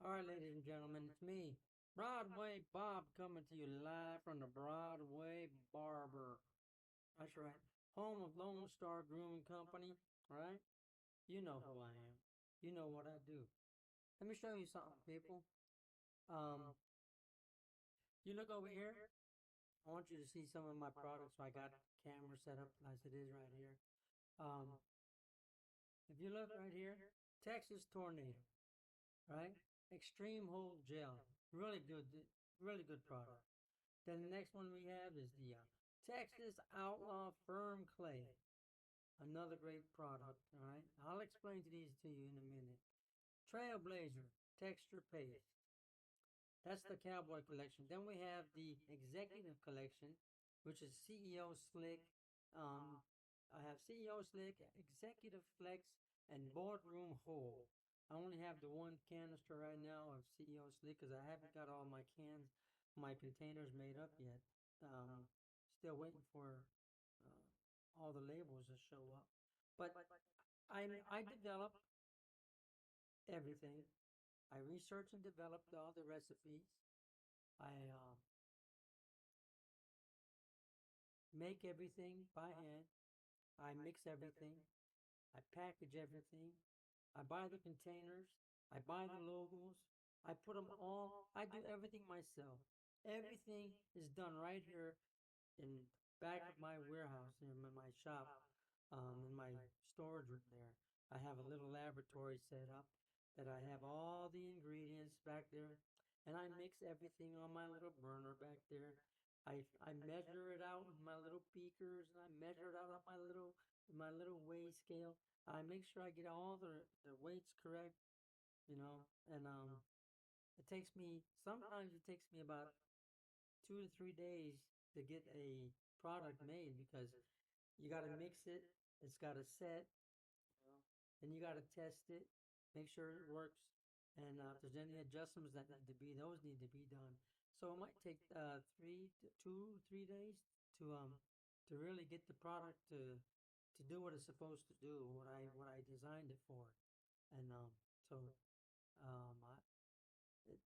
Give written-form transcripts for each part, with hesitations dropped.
All right, ladies and gentlemen, it's me, Broadway Bob, coming to you live from the Broadway Barber. That's right, home of Lone Star Grooming Company, right? You know who I am. You know what I do. Let me show you something, people. Um, you look over here. I want you to see some of my products. So I got camera set up as it is right here. Um, if you look right here, Texas Tornado, right? Extreme Hold Gel, really good product. Then the next one we have is the Texas Outlaw Firm Clay. Another great product. All right. I'll explain these to you in a minute. Trailblazer Texture Paste. That's the Cowboy Collection. Then we have the Executive Collection, which is CEO Slick. Um, I have CEO Slick, Executive Flex, and Boardroom Hold. I only have the one canister right now of CEO Slick because I haven't got all my my containers made up yet. Um, Still waiting for all the labels to show up. But I develop everything. I research and developed all the recipes. I make everything by hand. I mix everything. I package everything. I buy the containers. I buy the logos. I put them all. I do everything myself. Everything is done right here in back of my warehouse, in my shop, in my storage room there. I have a little laboratory set up that I have all the ingredients back there, and I mix everything on my little burner back there. I measure it out with my little beakers, and I measure it out on my little weigh scale. I make sure I get all the weights correct, and it takes me sometimes it takes me about 2 to 3 days to get a product made because you got to mix it, it's got to set, and you got to test it, make sure it works, and if there's any adjustments that need to be, those need to be done. So it might take 2, 3 days to really get the product to do what it's supposed to do, what I designed it for, and so I,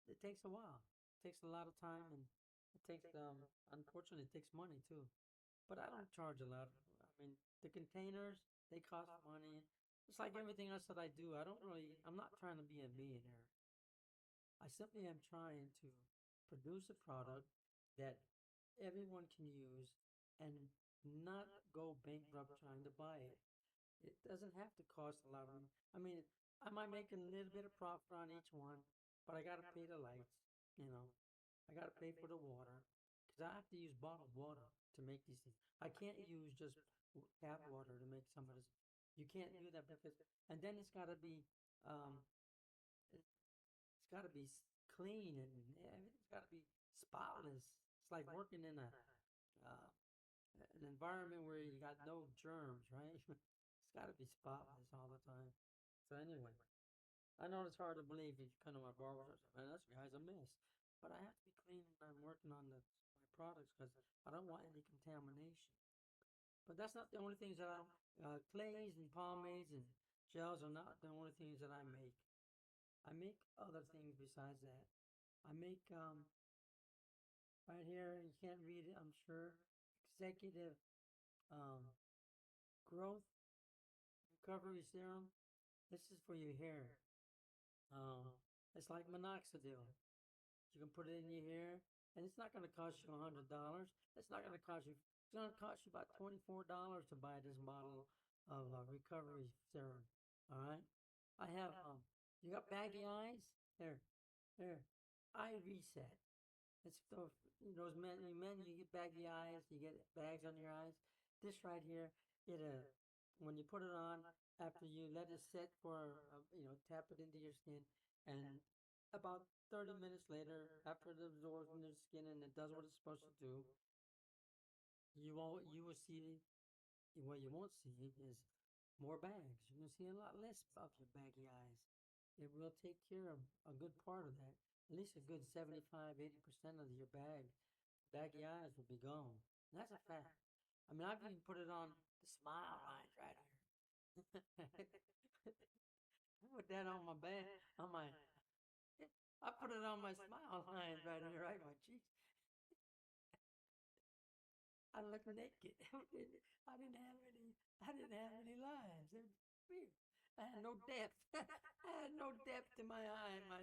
it takes a while. It takes a lot of time, and it takes unfortunately it takes money too. But I don't charge a lot. I mean, the containers, they cost money. It's like everything else that I do. I'm not trying to be a millionaire. I simply am trying to produce a product that everyone can use and not go bankrupt trying to buy it. It doesn't have to cost a lot of money. I mean, I might make a little bit of profit on each one, but I gotta pay the lights, you know. I gotta pay for the water, because I have to use bottled water to make these things. I can't use just tap water to make some of this. You can't do that because, and then um, it's gotta be clean, and everything's gotta be spotless. It's like working in uh, an environment where you got no germs, right? It's got to be spotless all the time. So anyway, I know it's hard to believe if you come to my barber shop, man, this guy's a mess. But I have to be clean when I'm working on my products because I don't want any contamination. But that's not the only things that clays and pomades and gels are not the only things that I make. I make other things besides that. I make, right here, you can't read it, I'm sure, executive um, growth recovery serum. This is for your hair. Um, it's like minoxidil. You can put it in your hair, and it's not going to cost you $100. It's not going to cost you. It's going to cost you about $24 to buy this bottle of recovery serum. All right. I have. You got baggy eyes? Here. Eye reset. It's those men. You get baggy eyes. You get bags on your eyes. This right here, it when you put it on, after you let it set for tap it into your skin, and about 30 minutes later, after it absorbs into the skin and it does what it's supposed to do, you will see what you won't see is more bags. You're gonna see a lot less of your baggy eyes. It will take care of a good part of that. At least a good 75, 80% of your baggy eyes will be gone. And that's a fact. I mean, I've even put it on the smile lines right here. I put that on my back, on my I put it on my smile lines right here, right my cheeks. I looked naked. I didn't have any. I didn't have any lines. It was weird. I had no depth. I had no depth in my eye, my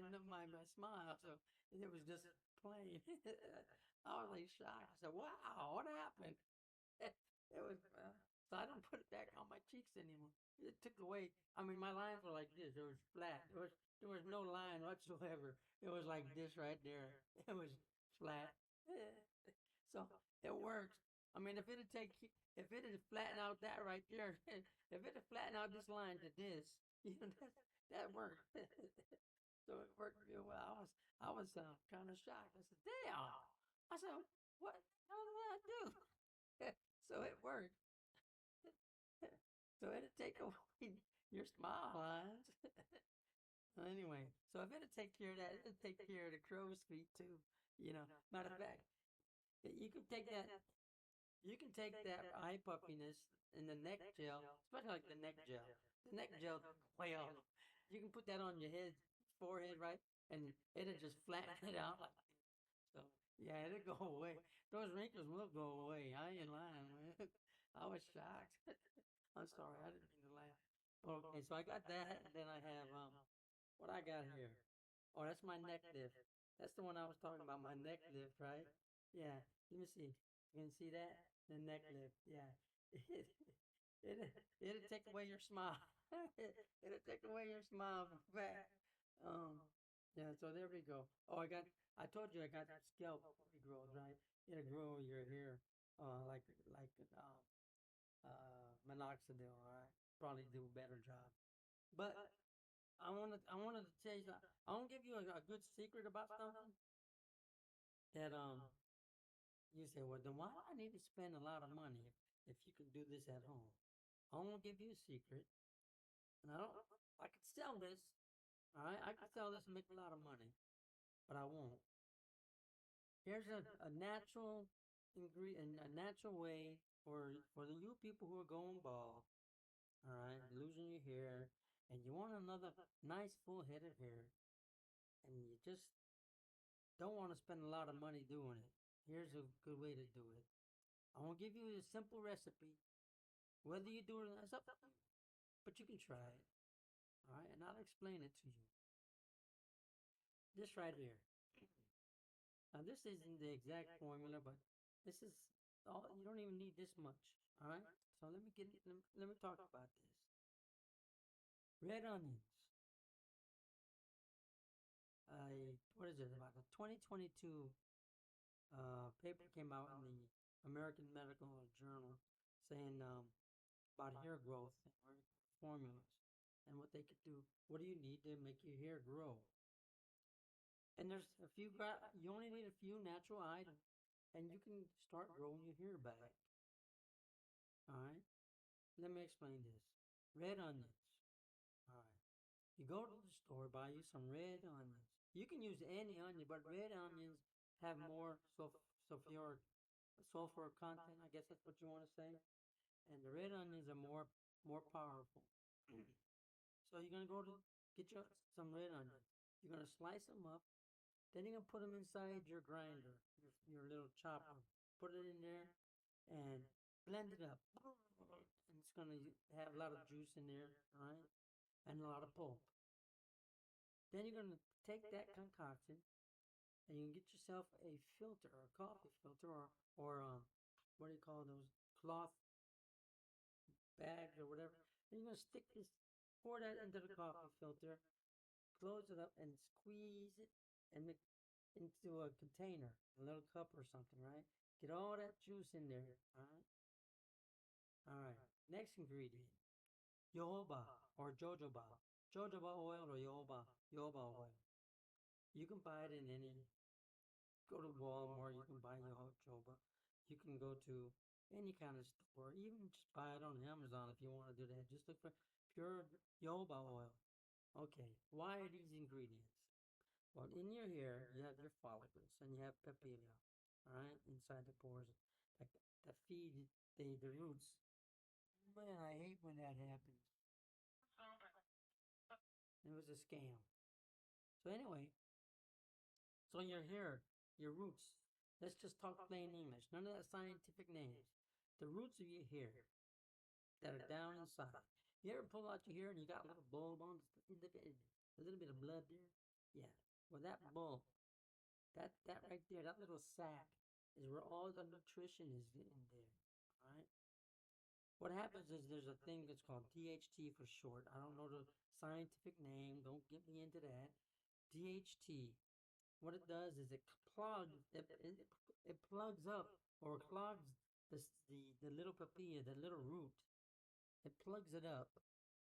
smile. So it was just plain. I was like shocked. I said, "Wow, what happened?" It was. So I don't put it back on my cheeks anymore. It took away. I mean, my lines were like this. It was flat. There was no line whatsoever. It was like this right there. It was flat. So it works. I mean, if it had flattened out that right there, if it had flattened out this line to this, that worked. So it worked real well. I was kind of shocked. I said, "Damn!" I said, "What the hell did I do?" So it worked. So it'll take away your smile lines. So anyway, so if it'll take care of that, it'll take care of the crow's feet too. Matter of fact, you can take that. You can take that eye puffiness in the neck gel, especially like the neck gel. The neck gel, well, you can put that on your head, forehead, right, and it'll just flatten it out like. So yeah, it'll go away. Those wrinkles will go away. I ain't lying, man. I was shocked. I'm sorry, I didn't mean to laugh. Okay, so I got that, and then I have what I got here. Oh, that's my neck lift. That's the one I was talking about, my neck lift, right? Yeah. Let me see. You can see that? The neck lift. Yeah. It, it'll take away your smile. It'll take away your smile from back. Um, yeah, so there we go. Oh, I told you I got scalp regrowth, right? It'll grow your hair, like minoxidil, right? Probably do a better job. But I wanted to tell you something. I want to give you a good secret about something that you say, well, then why do I need to spend a lot of money if you can do this at home? I want to give you a secret, and I could sell this. All right, I could sell this and make a lot of money, but I won't. Here's a natural ingredient, a natural way for the you people who are going bald. All right, losing your hair, and you want another nice full head of hair, and you just don't want to spend a lot of money doing it. Here's a good way to do it. I won't give you a simple recipe. Whether you do it or not, it's up to you, but you can try it. All right, and I'll explain it to you. This right here. Now, this isn't the exact formula, but this is all. You don't even need this much. All right. So let me talk about this. Red onions. What is it about? A 2022 paper came out in the American Medical Journal saying about hair growth and formulas and what they could do. What do you need to make your hair grow? And there's you only need a few natural items, and you can start growing your hair back. All right. Let me explain this. Red onions. All right. You go to the store, buy you some red onions. You can use any onion, but red onions have more sulfur content. I guess that's what you want to say. And the red onions are more powerful. So you're gonna go to get some red onions. You're gonna slice them up. Then you're gonna put them inside your grinder, your little chopper. Put it in there and blend it up. And it's gonna have a lot of juice in there, right? And a lot of pulp. Then you're gonna take that concoction and you can get yourself a filter, a coffee filter, or what do you call those cloth bags or whatever. And you're gonna pour that into the coffee filter, close it up, and squeeze it and make into a container, a little cup or something, right? Get all that juice in there, all right? All right. Next ingredient, jojoba or jojoba. Jojoba oil or yoba oil. You can buy it in any, go to Walmart, you can buy jojoba. You can go to any kind of store, even just buy it on Amazon if you want to do that. Just look for pure yoba oil. Okay, why are these ingredients? Well, in your hair, you have your follicles and you have papillae, all right, inside the pores that feed the roots. Man, I hate when that happens. It was a scam. So anyway, So your hair, your roots, let's just talk plain English. None of that scientific names. The roots of your hair that are down inside. You ever pull out your hair and you got a little bulb on the end of it, a little bit of blood there? Yeah. Well, that bulb, that right there, that little sac is where all the nutrition is in there. All right. What happens is there's a thing that's called DHT for short. I don't know the scientific name. Don't get me into that. DHT. What it does is it plugs it plugs up or clogs the little papilla, the little root. It plugs it up,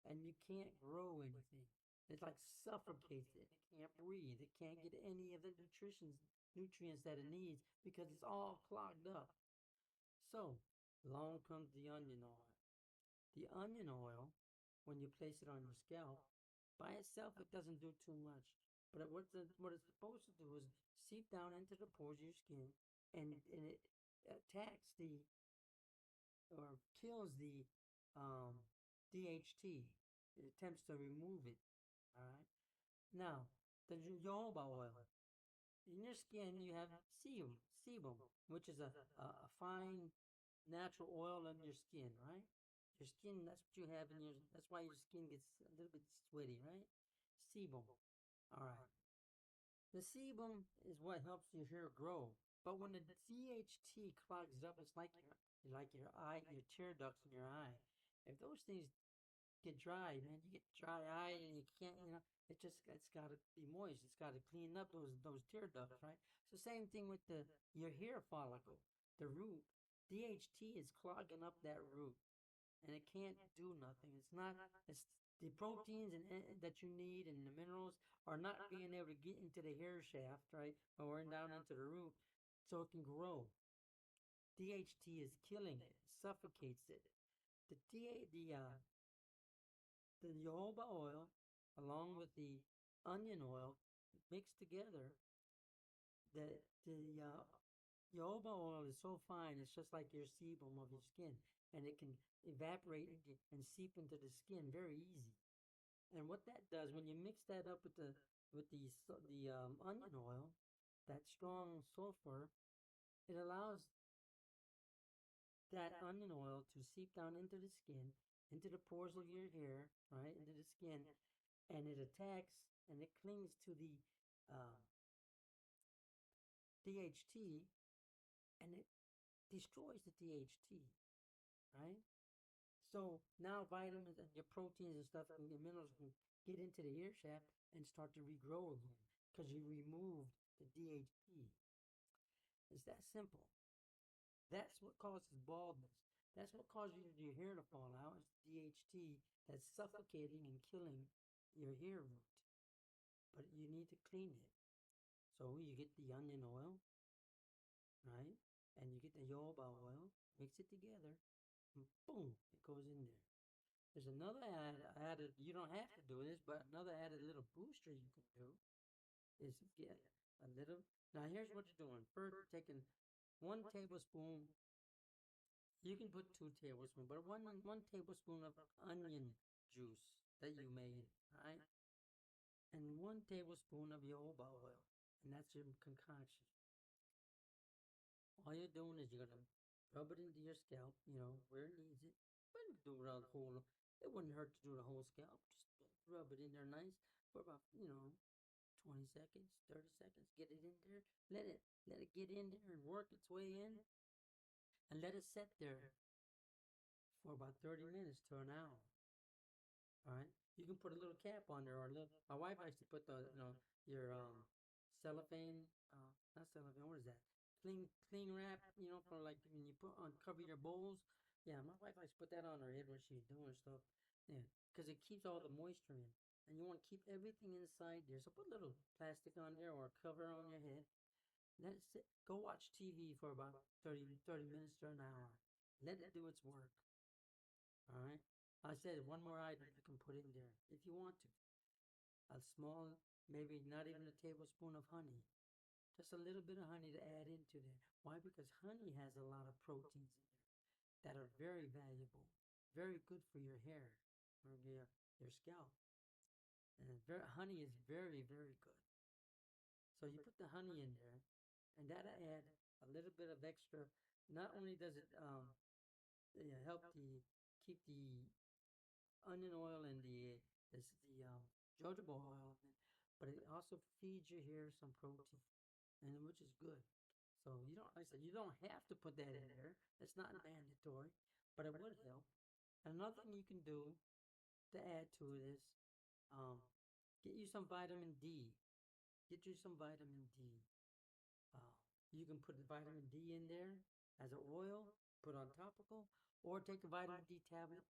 and you can't grow anything. It like suffocates it. It can't breathe. It can't get any of the nutrients that it needs because it's all clogged up. So, along comes the onion oil. The onion oil, when you place it on your scalp, by itself it doesn't do too much. But what it's supposed to do is seep down into the pores of your skin, and it attacks the or kills the um, DHT. It attempts to remove it. All right. Now, the jojoba oil. In your skin, you have sebum, which is a fine natural oil on your skin, right? Your skin, that's what you have in your, that's why your skin gets a little bit sweaty, right? Sebum. All right. The sebum is what helps your hair grow. But when the DHT clogs up, it's like your eye, your tear ducts in your eye. If those things get dry, man, you get dry eye and you can't, it's got to be moist. It's got to clean up those tear ducts, right? So same thing with the your hair follicle, the root. DHT is clogging up that root, and it can't do nothing. It's not. It's the proteins that you need and the minerals are not being able to get into the hair shaft, right, or down into the root, so it can grow. DHT is killing it, suffocates it. The DA, the jojoba oil, along with the onion oil, mixed together, the jojoba oil is so fine, it's just like your sebum of your skin, and it can evaporate and seep into the skin very easy. And what that does, when you mix that up with the onion oil, that strong sulfur, it allows that onion oil to seep down into the skin, into the pores of your hair, right, into the skin, and it attacks and it clings to the uh, DHT, and it destroys the DHT, right? So now vitamins and your proteins and stuff and your minerals can get into the ear shaft and start to regrow again because you removed the DHT. It's that simple. That's what causes baldness. That's what causes your hair to fall out. It's DHT that's suffocating and killing your hair root. But you need to clean it. So you get the onion oil, right? And you get the jojoba oil, mix it together, and boom, it goes in there. There's another added, you don't have to do this, but another added little booster you can do is get a little. Now, here's what you're doing. First, you're taking 1 tablespoon, you can put 2 tablespoons, but one tablespoon of onion juice that you made, right? And 1 tablespoon of jojoba oil, and that's your concoction. All you're doing is you're gonna rub it into your scalp, where it needs it. But do it around the whole. It wouldn't hurt to do the whole scalp. Just rub it in there nice for about 20 seconds, 30 seconds. Get it in there. Let it get in there and work its way in, and let it sit there for about 30 minutes to an hour. All right. You can put a little cap on there, or a little. My wife likes to put your cellophane, not cellophane. What is that? Cling wrap. For like when you put on cover your bowls. Yeah, my wife likes to put that on her head when she's doing stuff. Yeah, because it keeps all the moisture in, and you want to keep everything inside there. So put a little plastic on there or a cover on your head. Let it sit. Go watch TV for about 30 minutes to an hour. Let it do its work. All right. I said one more item you can put in there if you want to. A small, maybe not even a tablespoon of honey. Just a little bit of honey to add into there. Why? Because honey has a lot of proteins in there that are very valuable, very good for your hair or your scalp. And honey is very, very good. So you put the honey in there, and that'll add a little bit of extra. Not only does it help to keep the onion oil and the jojoba oil in it, but it also feeds your hair some protein, and which is good. So you don't, like I said, you don't have to put that in there. It's not mandatory, but it would help. And another thing you can do to add to it is um, get you some vitamin D. Get you some vitamin D. Uh, you can put the vitamin D in there as an oil, put on topical, or take a vitamin D tablet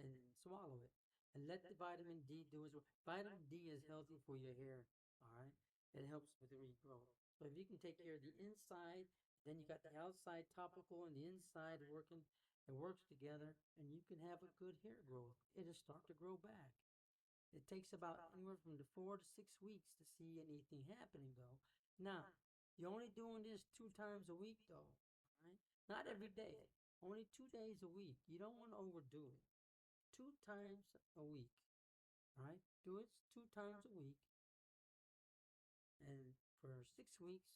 and swallow it. And let the vitamin D do its work. Vitamin D is healthy for your hair, all right? It helps with the regrowth. So if you can take care of the inside, then you got the outside topical and the inside working, it works together, and you can have a good hair growth. It'll start to grow back. It takes about anywhere from the 4 to 6 weeks to see anything happening, though. Now, you're only doing this 2 times a week, though. Right? Not every day. Only 2 days a week. You don't want to overdo it. 2 times a week. All right? Do it 2 times a week, and for 6 weeks.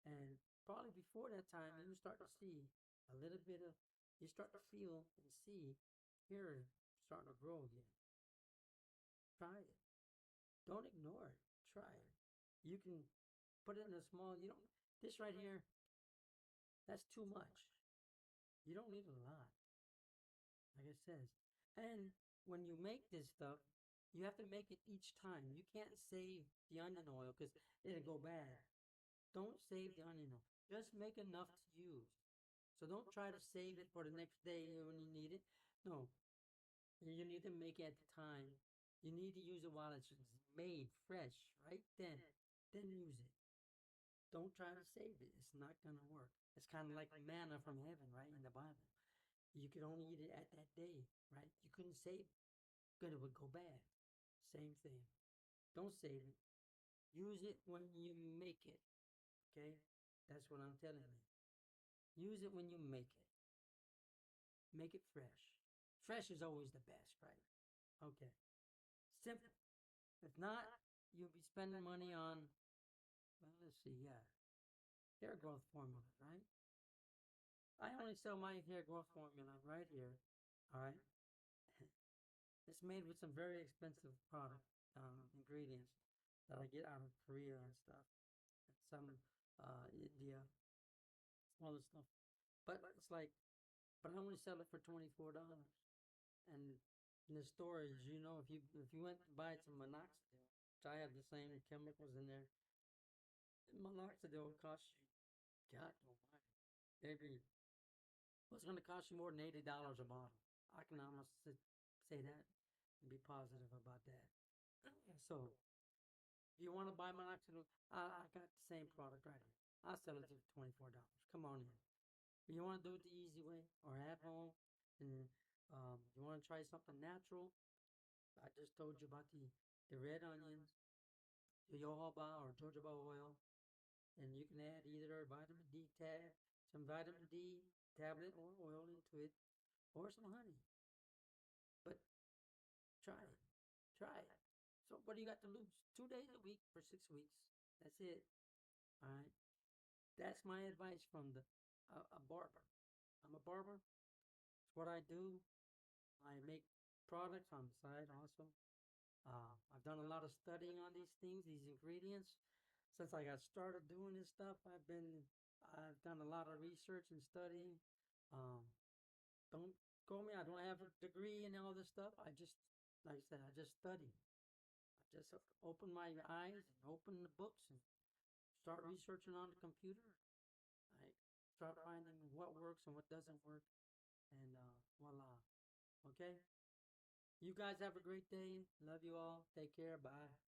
And probably before that time, you start to see a little bit of. You start to feel and see hair starting to grow again. Try it. Don't ignore it. Try it. You can put it in a small, you don't, this right here, that's too much. You don't need a lot, like it says. And when you make this stuff, you have to make it each time. You can't save the onion oil because it'll go bad. Don't save the onion oil. Just make enough to use. So don't try to save it for the next day when you need it. No, you need to make it at the time. You need to use it while it's made fresh, right then. Then use it. Don't try to save it. It's not going to work. It's kind of like manna from heaven, right? In the Bible. You could only eat it at that day, right? You couldn't save it because it would go bad. Same thing. Don't save it. Use it when you make it, okay? That's what I'm telling you. Use it when you make it. Make it fresh. Fresh is always the best, right? Okay. Simple. If not, you'll be spending money on, well, let's see, yeah, hair growth formulas, right? I only sell my hair growth formula right here. All right. It's made with some very expensive product ingredients that I get out of Korea and stuff, and some India, all this stuff. But it's like, but I only sell it for $24. And in the stores, if you went to buy some minoxidil, which I have the same chemicals in there, minoxidil will cost you, God almighty, maybe it's going to cost you more than $80 a bottle. I can almost say that and be positive about that. So, if you want to buy minoxidil, I got the same product right here. I'll sell it to you for $24. Come on in. If you want to do it the easy way or at home, and you want to try something natural, I just told you about the red onions, the jojoba or jojoba oil, and you can add either vitamin D some vitamin D tablet or oil into it, or some honey. But try it. Try it. So what do you got to lose? 2 days a week for 6 weeks. That's it. All right. That's my advice from a barber. I'm a barber. It's what I do. I make products on the side also. I've done a lot of studying on these things, these ingredients. Since I got started doing this stuff, I've done a lot of research and studying. Um, don't call me. I don't have a degree in all this stuff. Like I said, I just study. I just open my eyes and open the books and start researching on the computer. I start finding what works and what doesn't work, and voila. Okay. You guys have a great day. Love you all. Take care. Bye.